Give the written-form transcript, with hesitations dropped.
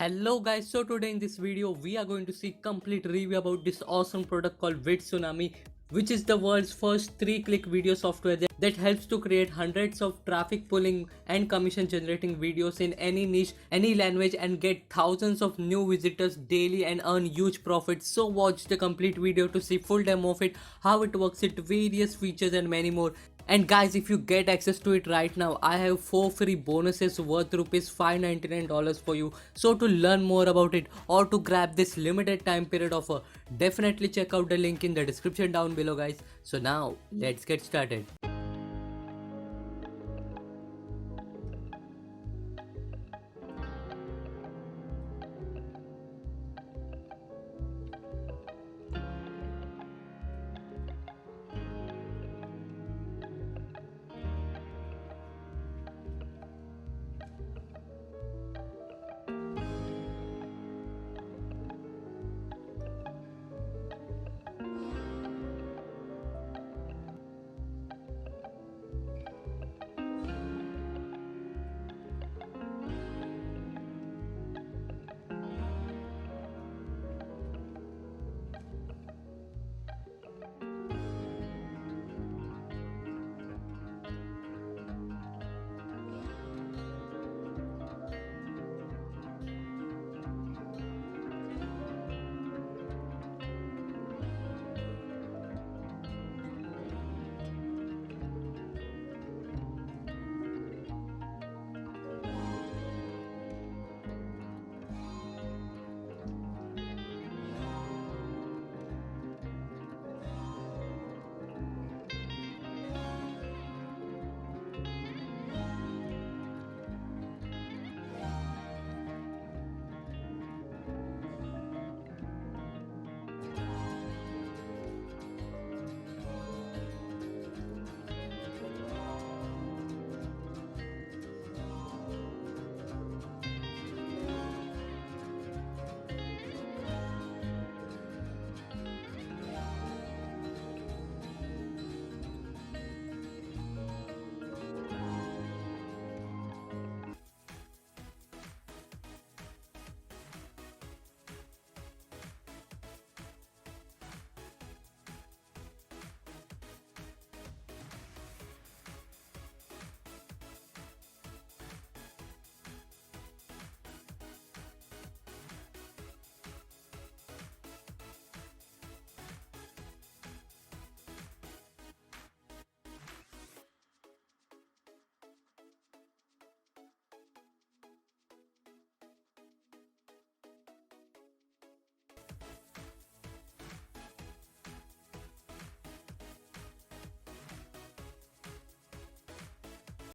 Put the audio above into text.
Hello guys, so today in this video we are going to see complete review about this awesome product called VidTsunami, which is the world's first 3-click video software that helps to create hundreds of traffic pulling and commission generating videos in any niche, any language and get thousands of new visitors daily and earn huge profits. So watch the complete video to see full demo of it, how it works, its various features and many more. And guys, if you get access to it right now, I have 4 free bonuses worth rupees $599 for you. So to learn more about it or to grab this limited time period offer, definitely check out the link in the description down below guys. So now let's get started.